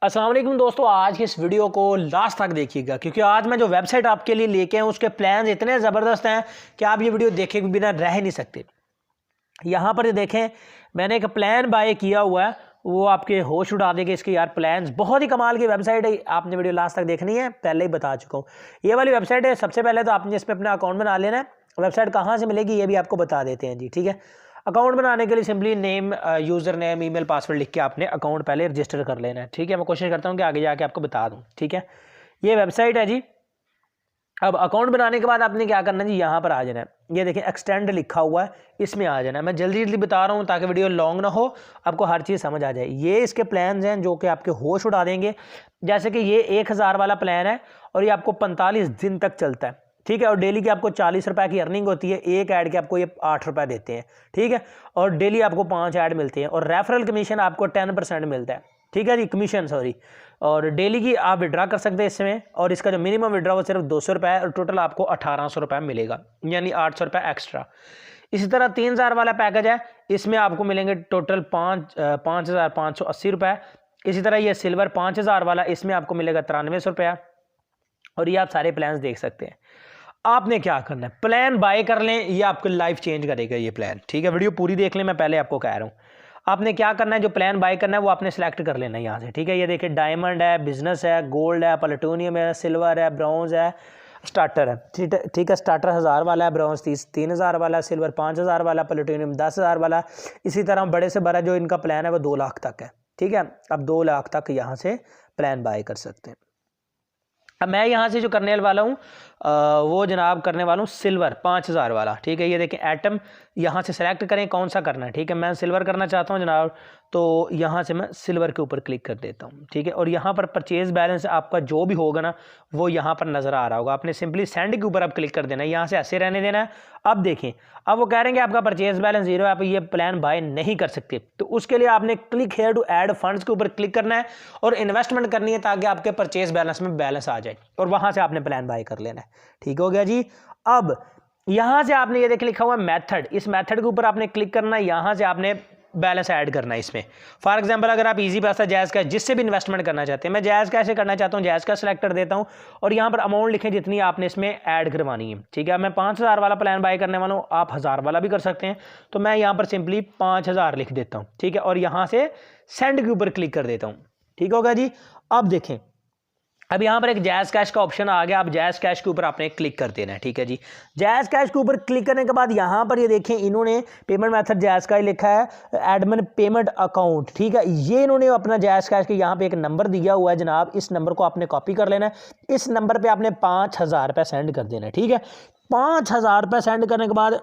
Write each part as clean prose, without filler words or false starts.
अस्सलाम वालेकुम दोस्तों, आज की इस वीडियो को लास्ट तक देखिएगा क्योंकि आज मैं जो वेबसाइट आपके लिए लेके आया हूँ उसके प्लान्स इतने ज़बरदस्त हैं कि आप ये वीडियो देखे बिना रह ही नहीं सकते। यहाँ पर ये देखें, मैंने एक प्लान बाय किया हुआ है, वो आपके होश उड़ा देंगे। इसके यार प्लान्स बहुत ही कमाल की वेबसाइट है, आपने वीडियो लास्ट तक देखनी है, पहले ही बता चुका हूँ। ये वाली वेबसाइट है, सबसे पहले तो आपने इसमें अपना अकाउंट बना लेना है। वेबसाइट कहाँ से मिलेगी ये भी आपको बता देते हैं जी, ठीक है। अकाउंट बनाने के लिए simply name, user name, email, password लिख के आपने अकाउंट पहले रजिस्टर कर लेना है, ठीक है। मैं कोशिश करता हूँ कि आगे जाके आपको बता दूँ, ठीक है। ये वेबसाइट है जी। अब अकाउंट बनाने के बाद आपने क्या करना है जी, यहाँ पर आ जाना है। ये देखिए एक्सटेंड लिखा हुआ है, इसमें आ जाना है। मैं जल्दी जल्दी बता रहा हूँ ताकि वीडियो लॉन्ग ना हो, आपको हर चीज़ समझ आ जाए। ये इसके प्लान्स हैं जो कि आपके होश उड़ा देंगे। जैसे कि ये 1000 वाला प्लान है और ये आपको 45 दिन तक चलता है, ठीक है। और डेली की आपको 40 रुपये की अर्निंग होती है। एक ऐड के आपको ये 8 रुपये देते हैं, ठीक है। और डेली आपको 5 ऐड मिलते हैं और रेफरल कमीशन आपको 10% मिलता है, ठीक है जी, कमीशन सॉरी। और डेली की आप विड्रा कर सकते हैं इसमें, और इसका जो मिनिमम विड्रा वो सिर्फ 200 रुपये है और टोटल आपको 1800 रुपये मिलेगा, यानी 800 रुपये एक्स्ट्रा। इसी तरह 3000 वाला पैकेज है, इसमें आपको मिलेंगे टोटल 5580 रुपये। इसी तरह ये सिल्वर 5000 वाला, इसमें आपको मिलेगा 9300 रुपया। और ये आप सारे प्लान्स देख सकते हैं। आपने क्या करना है, प्लान बाय कर लें, ये आपकी लाइफ चेंज करेगा ये प्लान, ठीक है। वीडियो पूरी देख लें, मैं पहले आपको कह रहा हूँ। आपने क्या करना है, जो प्लान बाय करना है वो आपने सेलेक्ट कर लेना है यहाँ से, ठीक है। ये देखिए डायमंड है, बिजनेस है, गोल्ड है, प्लेटोनियम है, सिल्वर है, ब्रॉन्ज है, स्टार्टर है, ठीक है। स्टार्टर 1000 वाला है, ब्रॉन्ज 3000 वाला है, सिल्वर 5000 वाला, प्लेटोनियम 10,000 वाला। इसी तरह बड़े से बड़ा जो इनका प्लान है वो 2 लाख तक है, ठीक है। अब 2 लाख तक यहाँ से प्लान बाय कर सकते हैं। अब मैं यहाँ से जो करने वाला हूँ वो जनाब करने वाला हूँ सिल्वर 5000 वाला, ठीक है। ये देखें एटम, यहाँ से सेलेक्ट करें कौन सा करना है, ठीक है। मैं सिल्वर करना चाहता हूँ जनाब, तो यहाँ से मैं सिल्वर के ऊपर क्लिक कर देता हूँ, ठीक है। और यहाँ पर परचेज बैलेंस आपका जो भी होगा ना वो यहाँ पर नज़र आ रहा होगा। आपने सिंपली सेंड के ऊपर आप क्लिक कर देना है, यहाँ से ऐसे रहने देना है। अब देखें, अब वो कह रहे हैं कि आपका परचेज बैलेंस 0 है, आप ये प्लान बाय नहीं कर सकते। तो उसके लिए आपने click here to add funds के ऊपर क्लिक करना है और इन्वेस्टमेंट करनी है ताकि आपके परचेज बैलेंस में बैलेंस आ जाए, और वहाँ से आपने प्लान बाय कर लेना है, ठीक हो गया जी। अब यहाँ से आपने ये देख लिखा हुआ मेथड, इस मेथड के ऊपर आपने क्लिक करना है। यहाँ से आपने बैलेंस ऐड करना है इसमें। फॉर एग्जांपल अगर आप इजी पैसा, जायज़ कैश, जिससे भी इन्वेस्टमेंट करना चाहते हैं, मैं जायज़ कैश से करना चाहता हूँ, जायज़ कैश सेलेक्ट कर देता हूँ और यहाँ पर अमाउंट लिखें जितनी आपने इसमें ऐड करवानी है, ठीक है। मैं 5000 वाला प्लान बाय करने वाला हूँ, आप 1000 वाला भी कर सकते हैं। तो मैं यहाँ पर सिंपली 5000 लिख देता हूँ, ठीक है। और यहाँ से सेंड के ऊपर क्लिक कर देता हूँ, ठीक होगा जी। अब देखें, अब यहाँ पर एक जायज़ कैश का ऑप्शन आ गया। अब जायज़ कैश के ऊपर आपने क्लिक कर देना है, ठीक है जी। जायज़ कैश के ऊपर क्लिक करने के बाद यहाँ पर ये देखें, इन्होंने पेमेंट मेथड जायज़ का ही लिखा है, एडमिन पेमेंट अकाउंट, ठीक है। ये इन्होंने अपना जायज़ कैश के यहाँ पे एक नंबर दिया हुआ है जनाब, इस नंबर को आपने कॉपी कर लेना है। इस नंबर पर आपने 5000 रुपये सेंड कर देना है, ठीक है। 5000 रुपये सेंड करने के बाद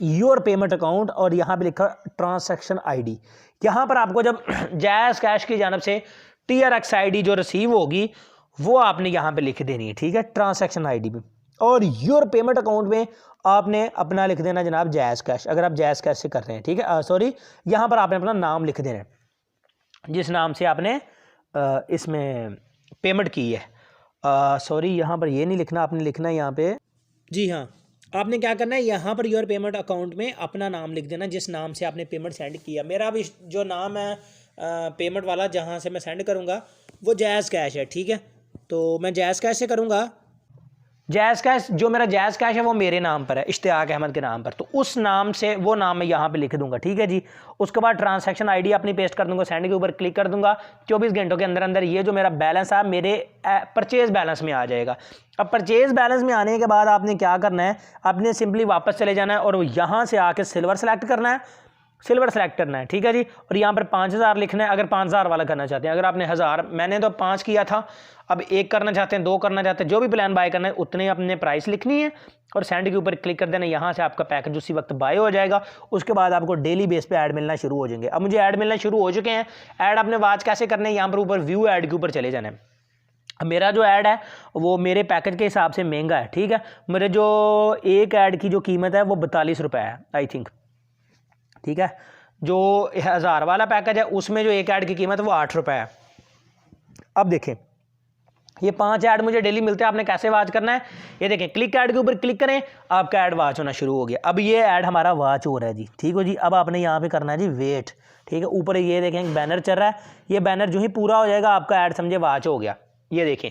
योर पेमेंट अकाउंट, और यहाँ पे लिखा ट्रांसैक्शन आईडी। यहाँ पर आपको जब जायज़ कैश की जानब से TRX आईडी जो रिसीव होगी वो आपने यहाँ पे लिख देनी है, ठीक है, ट्रांसैक्शन आईडी में। और योर पेमेंट अकाउंट में आपने अपना लिख देना जनाब जायज़ कैश, अगर आप जायज़ कैश से कर रहे हैं, ठीक है। सॉरी, यहाँ पर आपने अपना नाम लिख देना है जिस नाम से आपने इसमें पेमेंट की है। सॉरी, यहाँ पर ये नहीं लिखना, आपने लिखना है यहाँ पे, जी हाँ, आपने क्या करना है, यहाँ पर योर पेमेंट अकाउंट में अपना नाम लिख देना जिस नाम से आपने पेमेंट सेंड किया। मेरा भी जो नाम है पेमेंट वाला जहाँ से मैं सेंड करूँगा वो जायज़ कैश है, ठीक है। तो मैं जायज़ कैश से करूँगा। जायज़ कैश, जो मेरा जायज़ कैश है वो मेरे नाम पर है, इश्तियाक अहमद के नाम पर, तो उस नाम से वो नाम मैं यहाँ पे लिख दूंगा, ठीक है जी। उसके बाद ट्रांसैक्शन आईडी अपनी पेस्ट कर दूंगा, सेंड के ऊपर क्लिक कर दूंगा। 24 घंटों के अंदर अंदर ये जो मेरा बैलेंस है मेरे परचेज बैलेंस में आ जाएगा। अब परचेज बैलेंस में आने के बाद आपने क्या करना है, आपने सिंपली वापस चले जाना है और यहाँ से आके सिल्वर सेलेक्ट करना है, सिल्वर सेलेक्ट करना है, ठीक है जी। और यहाँ पर 5000 लिखना है अगर 5000 वाला करना चाहते हैं। अगर आपने 1000, मैंने तो 5 किया था, अब 1 करना चाहते हैं, 2 करना चाहते हैं, जो भी प्लान बाय करना है उतने अपने प्राइस लिखनी है और सेंड के ऊपर क्लिक कर देना। यहाँ से आपका पैकेज उसी वक्त बाय हो जाएगा। उसके बाद आपको डेली बेस पे ऐड मिलना शुरू हो जाएंगे। अब मुझे ऐड मिलना शुरू हो चुके हैं। ऐड आपने वॉच कैसे करने हैं, यहाँ पर ऊपर व्यू ऐड के ऊपर चले जाना है। अब मेरा जो ऐड है वो मेरे पैकेज के हिसाब से महंगा है, ठीक है। मेरे जो एक ऐड की जो कीमत है वो 42 रुपये है आई थिंक, ठीक है। जो 1000 वाला पैकेज है उसमें जो एक ऐड की कीमत है वो 8 रुपये है। अब देखें, ये 5 ऐड मुझे डेली मिलते हैं। आपने कैसे वॉच करना है, ये देखें, क्लिक ऐड के ऊपर क्लिक करें, आपका ऐड वॉच होना शुरू हो गया। अब ये ऐड हमारा वॉच हो रहा है जी, ठीक हो जी। अब आपने यहाँ पे करना है जी वेट, ठीक है। ऊपर ये देखें बैनर चल रहा है, ये बैनर जो ही पूरा हो जाएगा आपका ऐड समझे वॉच हो गया। ये देखें,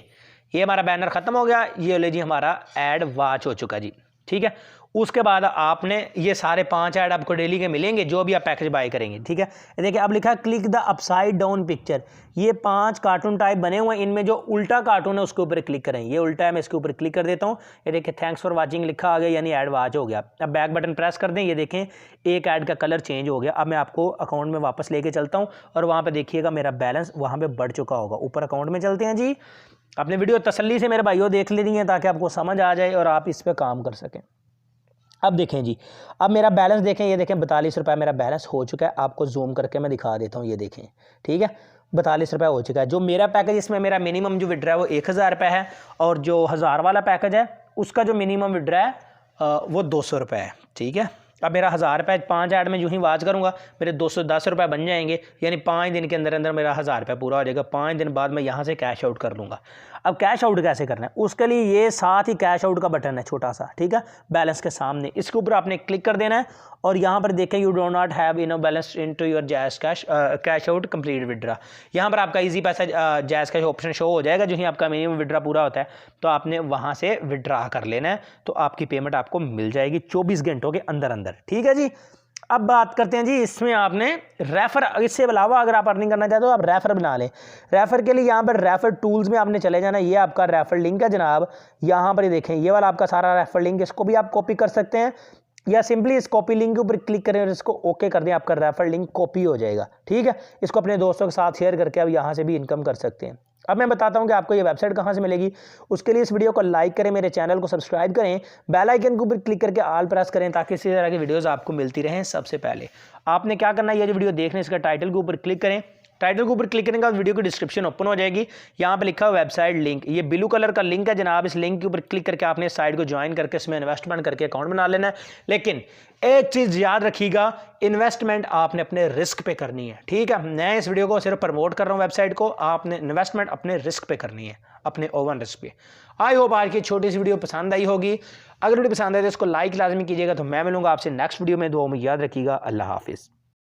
ये हमारा बैनर खत्म हो गया, ये ले जी हमारा ऐड वॉच हो चुका जी, ठीक है। उसके बाद आपने ये सारे 5 ऐड आपको डेली के मिलेंगे जो भी आप पैकेज बाय करेंगे, ठीक है। देखिए अब लिखा है click the upside down picture, ये 5 कार्टून टाइप बने हुए हैं, इनमें जो उल्टा कार्टून है उसके ऊपर क्लिक करें। ये उल्टा है, मैं इसके ऊपर क्लिक कर देता हूँ। ये देखिए थैंक्स फॉर वाचिंग लिखा आ गया, यानी ऐड वॉच हो गया। अब बैक बटन प्रेस कर दें, ये देखें एक ऐड का कलर चेंज हो गया। अब मैं आपको अकाउंट में वापस लेके चलता हूँ और वहाँ पर देखिएगा मेरा बैलेंस वहाँ पर बढ़ चुका होगा। ऊपर अकाउंट में चलते हैं जी। अपने वीडियो तसल्ली से मेरे भाइयों देख लेनी है ताकि आपको समझ आ जाए और आप इस पर काम कर सकें। अब देखें जी, अब मेरा बैलेंस देखें, ये देखें 42 रुपये मेरा बैलेंस हो चुका है। आपको जूम करके मैं दिखा देता हूँ, ये देखें, ठीक है, 42 रुपये हो चुका है। जो मेरा पैकेज, इसमें मेरा मिनिमम जो विड्रा है वो 1000 रुपये है, और जो 1000 वाला पैकेज है उसका जो मिनिमम विड्रा है वो 200 रुपये है, ठीक है। अब मेरा 1000 रुपये 5 ऐड में जो ही वॉच करूँगा मेरे 210 रुपये बन जाएंगे, यानी 5 दिन के अंदर अंदर मेरा 1000 रुपये पूरा हो जाएगा। 5 दिन बाद मैं यहाँ से कैश आउट कर लूँगा। अब कैश आउट कैसे करना है, उसके लिए ये साथ ही कैश आउट का बटन है छोटा सा, ठीक है, बैलेंस के सामने, इसके ऊपर आपने क्लिक कर देना है और यहाँ पर देखें you do not have enough balance into your jazz cash out complete withdraw. यहाँ पर आपका इजी पैसा जैज़ कैश ऑप्शन शो हो जाएगा। जो ही आपका मिनिमम विड्रा पूरा होता है तो आपने वहाँ से विड्रा कर लेना है, तो आपकी पेमेंट आपको मिल जाएगी 24 घंटों के अंदर अंदर, ठीक है जी। अब बात करते हैं जी, इसमें आपने रेफर, इससे अलावा अगर आप अर्निंग करना चाहते हो आप रेफर बना लें। रेफर के लिए यहाँ पर रेफर टूल्स में आपने चले जाना, ये आपका रेफर लिंक है जनाब। यहाँ पर देखें ये वाला आपका सारा रेफर लिंक, इसको भी आप कॉपी कर सकते हैं या सिंपली इस कॉपी लिंक के ऊपर क्लिक करें और इसको ओके कर दें, आपका रेफर लिंक कॉपी हो जाएगा, ठीक है। इसको अपने दोस्तों के साथ शेयर करके आप यहाँ से भी इनकम कर सकते हैं। अब मैं बताता हूं कि आपको ये वेबसाइट कहां से मिलेगी। उसके लिए इस वीडियो को लाइक करें, मेरे चैनल को सब्सक्राइब करें, बेल आइकन के ऊपर क्लिक करके ऑल प्रेस करें ताकि इसी तरह की वीडियोस आपको मिलती रहें सबसे पहले। आपने क्या करना है, ये जो वीडियो देखने इसका टाइटल के ऊपर क्लिक करें। टाइटल के ऊपर क्लिक करने के बाद वीडियो की डिस्क्रिप्शन ओपन हो जाएगी। यहाँ पे लिखा है वेबसाइट लिंक, ये ब्लू कलर का लिंक है जनाब। इस लिंक के ऊपर क्लिक करके आपने साइट को ज्वाइन करके इसमें इन्वेस्टमेंट करके अकाउंट बना लेना है। लेकिन एक चीज़ याद रखिएगा, इन्वेस्टमेंट आपने अपने रिस्क पे करनी है, ठीक है। मैं इस वीडियो को सिर्फ प्रमोट कर रहा हूँ वेबसाइट को, आपने इन्वेस्टमेंट अपने रिस्क पे करनी है, अपने ओवन रिस्क पे। आई होप आज की छोटी सी वीडियो पसंद आई होगी। अगर वीडियो पसंद आए तो इसको लाइक लाजमी कीजिएगा। तो मैं मिलूंगा आपसे नेक्स्ट वीडियो में। दुआ में याद रखिएगा। अल्लाह हाफिज़।